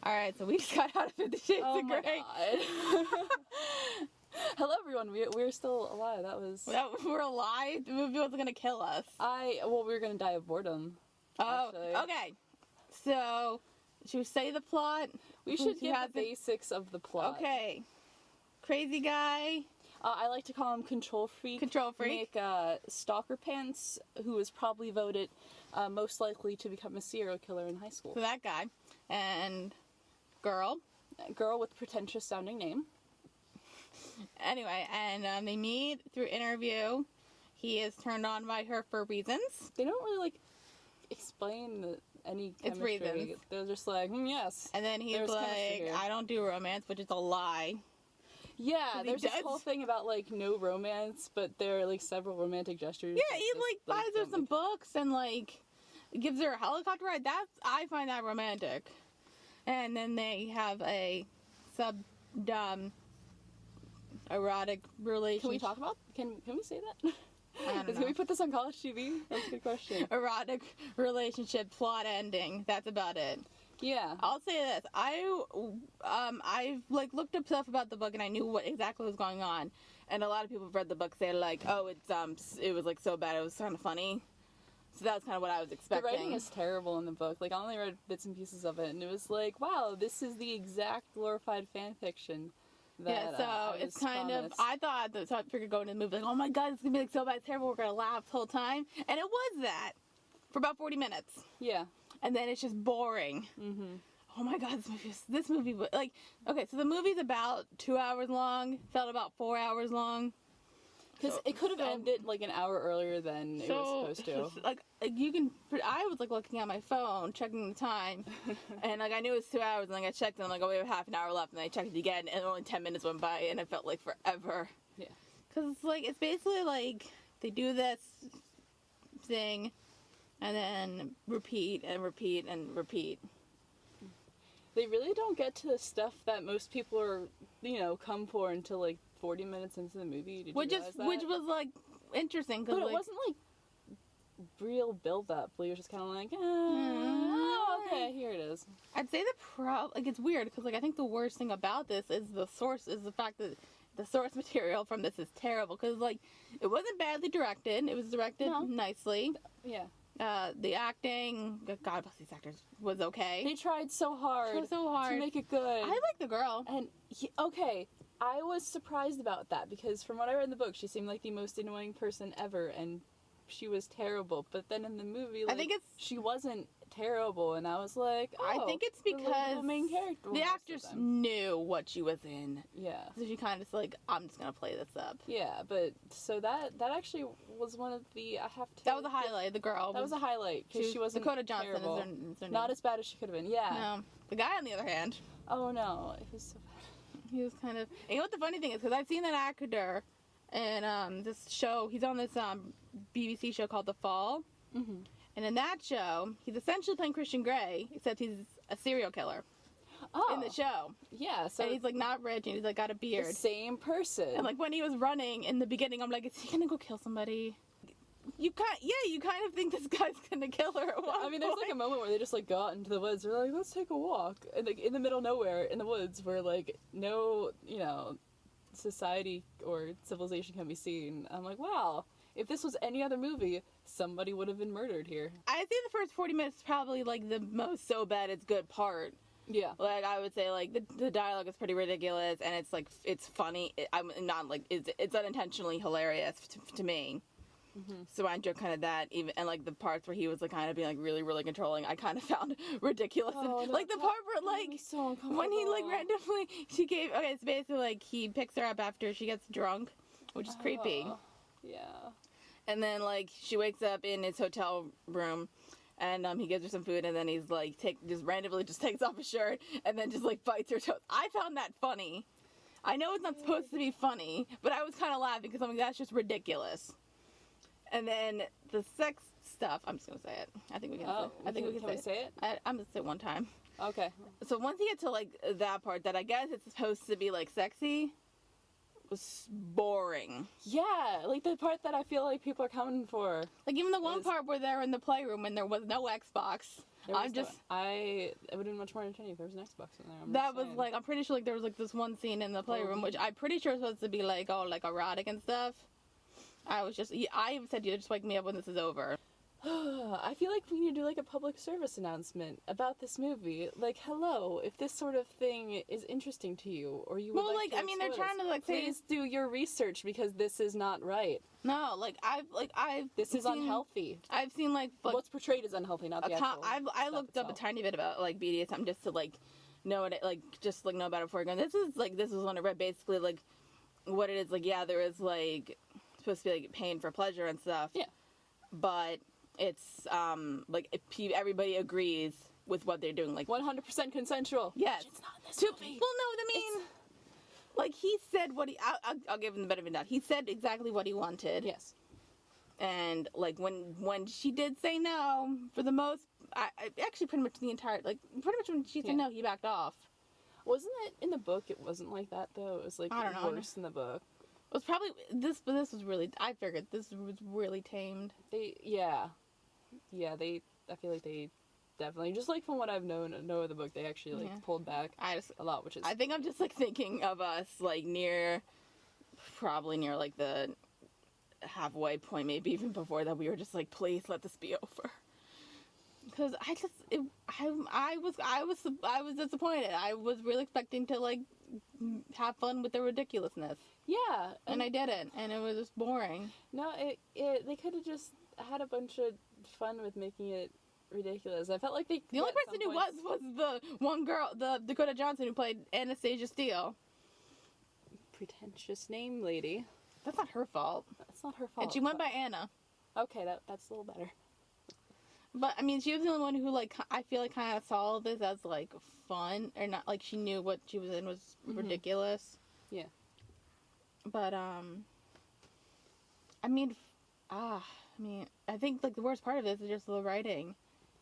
Alright, so we just got out of 50 Shades of Grey. Hello everyone, we're still alive. We're alive? The movie wasn't gonna kill us. We were gonna die of boredom. Actually. Okay. So, should we say the plot? We should give the basics of the plot. Okay. Crazy guy. I like to call him Control Freak. Control Freak. Make Stalker Pants, who was probably voted most likely to become a serial killer in high school. So that guy. And girl. Girl with pretentious sounding name. Anyway, and they meet through interview. He is turned on by her for reasons. They don't really, explain any chemistry. It's reasons. They're just like, yes. And then he's like, I don't do romance, which is a lie. Yeah, there's this whole thing about, no romance, but there are, several romantic gestures. Yeah, he, buys her some books and, gives her a helicopter ride. I find that romantic. And then they have a erotic relationship. Can we talk about? Can we say that? I don't know. Can we put this on college TV? That's a good question. Erotic relationship plot ending. That's about it. Yeah. I'll say this. I've looked up stuff about the book and I knew what exactly was going on. And a lot of people have read the book say it was so bad it was kind of funny. So that's kind of what I was expecting. The writing is terrible in the book. I only read bits and pieces of it, and it was wow, this is the exact glorified fan fiction. It's kind of. I thought that I figured going to the movie oh my god, it's gonna be so bad, it's terrible. We're gonna laugh the whole time, and it was that for about 40 minutes. Yeah, and then it's just boring. Mm-hmm. Oh my god, this movie okay. So the movie's about 2 hours long. Felt about 4 hours long. Because it could have ended an hour earlier than it was supposed to. I was looking at my phone, checking the time, and I knew it was 2 hours, and I checked, and I'm we have half an hour left, and I checked it again, and only 10 minutes went by, and it felt like forever. Yeah. Because it's basically they do this thing, and then repeat and repeat and repeat. They really don't get to the stuff that most people are, come for until 40 minutes into the movie. Which was interesting because it wasn't real build up. You're just kind of oh, okay, here it is. I'd say it's weird because I think the worst thing about this is the fact that the source material from this is terrible because it wasn't badly directed. It was directed nicely. Yeah. The acting, God bless these actors, was okay. They tried so hard to make it good. I like the girl. And I was surprised about that because from what I read in the book, she seemed like the most annoying person ever, and she was terrible. But then in the movie, I think she wasn't terrible, and I was I think it's because the main character, the actress knew what she was in. Yeah. So she kind of I'm just gonna play this up. Yeah, but so that actually was one of the that was a highlight. The girl. That was a highlight because she wasn't Dakota Johnson terrible. Is her name. Not as bad as she could have been. Yeah. No. The guy, on the other hand. Oh no, it was so bad. He was kind of. And you know what the funny thing is? Because I've seen that actor in this show. He's on this BBC show called The Fall. Mm-hmm. And in that show, he's essentially playing Christian Grey, except he's a serial killer. Oh. In the show. Yeah. So and he's not rich, and he's got a beard. The same person. And when he was running in the beginning, I'm is he gonna go kill somebody? You kind of think this guy's gonna kill her at one point. There's a moment where they just go out into the woods. They're let's take a walk, and in the middle of nowhere in the woods, where no, society or civilization can be seen. I'm wow. If this was any other movie, somebody would have been murdered here. I think the first 40 minutes is probably the most so bad it's good part. Yeah. I would say the dialogue is pretty ridiculous, and it's funny. It's unintentionally hilarious to me. Mm-hmm. So I enjoyed kind of that, even and the parts where he was kind of being really really controlling. I kind of found ridiculous. Oh, and, the part where so when he randomly it's basically he picks her up after she gets drunk, which is creepy. Yeah. And then she wakes up in his hotel room, and he gives her some food, and then he's just randomly takes off his shirt, and then just bites her toes. I found that funny. I know it's not supposed to be funny, but I was kind of laughing because that's just ridiculous. And then the sex stuff, I'm just gonna say it. I think we can. Can we say it? I'm gonna say it one time. Okay. So once you get to that part, that I guess it's supposed to be sexy. was boring. Yeah, like the part that I feel like people are coming for. Like even the one part where they're in the playroom and there was no Xbox. It would have been much more entertaining if there was an Xbox in there. That was like, I'm pretty sure like there was like this one scene in the playroom, which I'm pretty sure is supposed to be like, oh, like erotic and stuff. I even said you just wake me up when this is over. I feel like we need to do like a public service announcement about this movie. Like, hello, if this sort of thing is interesting to you, or you would they're trying to like say, please do your research because this is not right. No, this is unhealthy. I've seen like what's portrayed is unhealthy, not the actual. I looked up a tiny bit about like BDSM just to like know it, like just like know about it before going. This is when I read basically like what it is. Like, yeah, there is like supposed to be like pain for pleasure and stuff. Yeah, but it's like everybody agrees with what they're doing, like 100% consensual. Yes, it's not in this movie. Well, no, I mean, like he said what he. I'll give him the benefit of the doubt. He said exactly what he wanted. Yes, and like when she did say no, for the most, I actually pretty much when she said no, he backed off. Wasn't it in the book? It wasn't like that though. It was like I don't know. Worse in the book. It was probably this, but this was really. I figured this was really tamed. I feel like they definitely, just like from what I've known of the book, they actually pulled back a lot, which is. I think I'm just like thinking of us like probably near like the halfway point, maybe even before that. We were just like, please let this be over. Because I was disappointed. I was really expecting to like have fun with the ridiculousness. Yeah, and I didn't, and it was just boring. No, they could have just had a bunch of fun with making it ridiculous. I felt like the only person who was the one girl, the Dakota Johnson who played Anastasia Steele. Pretentious name lady. That's not her fault. That's not her fault. And she went by Anna. Okay, that's a little better. But I mean, she was the only one who like I feel like kind of saw this as like fun, or not like she knew what she was in was ridiculous. Yeah. But I think like the worst part of this is just the writing.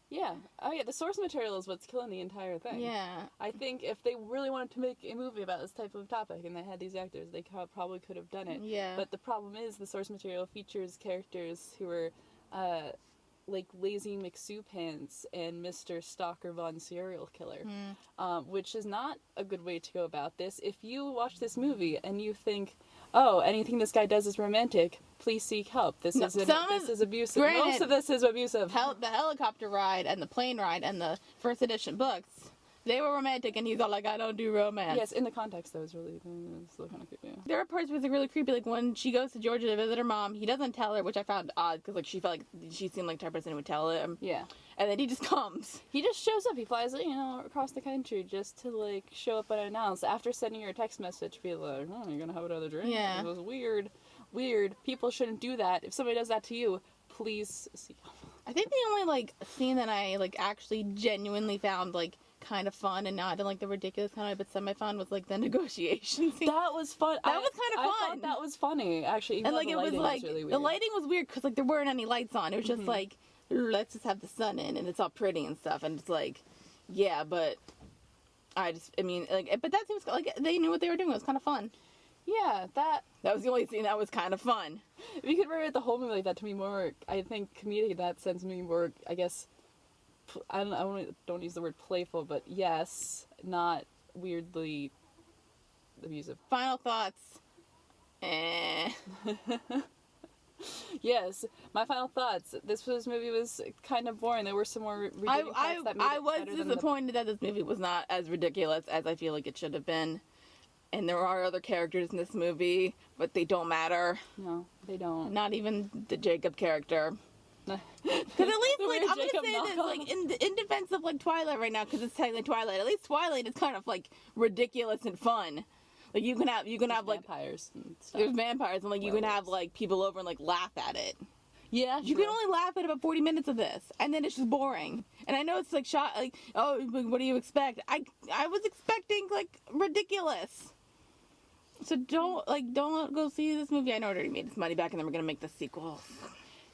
Yeah. Oh yeah, the source material is what's killing the entire thing. Yeah. I think if they really wanted to make a movie about this type of topic and they had these actors, they probably could have done it. Yeah. But the problem is the source material features characters who are like Lazy McSoup Pants and Mr. Stalker Von Serial Killer, which is not a good way to go about this. If you watch this movie and you think, oh, anything this guy does is romantic, please seek help. This is abusive. Granted, most of this is abusive. The helicopter ride and the plane ride and the first edition books, they were romantic, and he's all like, I don't do romance. Yes, in the context, though, it's still kind of creepy. There are parts where it's really creepy, like when she goes to Georgia to visit her mom, he doesn't tell her, which I found odd, because like she felt like she seemed like the type of person who would tell him. Yeah. And then he just comes. He just shows up. He flies, across the country just to like show up and announce. After sending her a text message, be like, oh, you're gonna have another drink? Yeah. It was weird. People shouldn't do that. If somebody does that to you, please seek help. I think the only like scene that I like actually genuinely found like kind of fun and not in like the ridiculous kind of but semi-fun was like the negotiation scene. That was fun. That was kind of fun. I thought that was funny, actually. And like it was like really weird. The lighting was weird because like there weren't any lights on. It was just like, let's just have the sun in and it's all pretty and stuff, and it's like, yeah, but but that seems like they knew what they were doing. It was kind of fun. Yeah, that was the only scene that was kind of fun. If you could rewrite the whole movie like that, to me more, I think comedic in that sense, me more, I guess, I don't use the word playful, but yes, not weirdly abusive. Final thoughts. Yes, my final thoughts. This movie was kind of boring. There were some more redeeming parts that made I it was better disappointed that this movie was not as ridiculous as I feel like it should have been. And there are other characters in this movie, but they don't matter. No, they don't. Not even the Jacob character. Because at least, like, I'm gonna say this, like, in defense of like Twilight right now, because it's technically Twilight. At least Twilight is kind of like ridiculous and fun. Like you can have like vampires and stuff. There's vampires, and like you can have like people over and like laugh at it. Yeah, you can only laugh at about 40 minutes of this, and then it's just boring. And I know it's like shot like, oh, what do you expect? I was expecting like ridiculous. So don't go see this movie. I know it already made its money back, and then we're gonna make the sequel.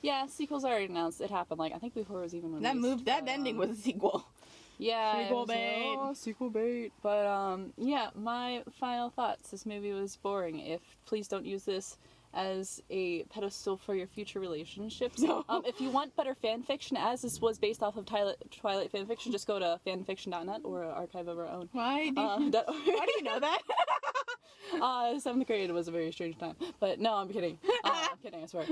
Yeah, sequels already announced. It happened like I think before it was even released. That ending was a sequel. Yeah, Sequel it was like, bait. oh, sequel bait. But yeah, my final thoughts. This movie was boring. Please don't use this as a pedestal for your future relationships. No. If you want better fan fiction, as this was based off of Twilight fan fiction, just go to fanfiction.net or an archive of our own. Why do Why why do you know that? 7th grade was a very strange time. But no, I'm kidding. I'm kidding, I swear.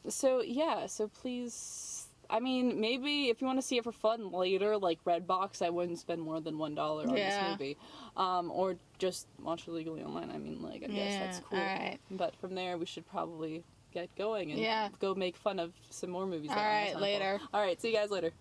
So yeah, so please, I mean, maybe if you want to see it for fun later, like Redbox, I wouldn't spend more than $1 on this movie. Or just watch it legally online. I mean, like, I guess that's cool. Alright. But from there, we should probably get going and Yeah. go make fun of some more movies. Alright, later. Alright, see you guys later.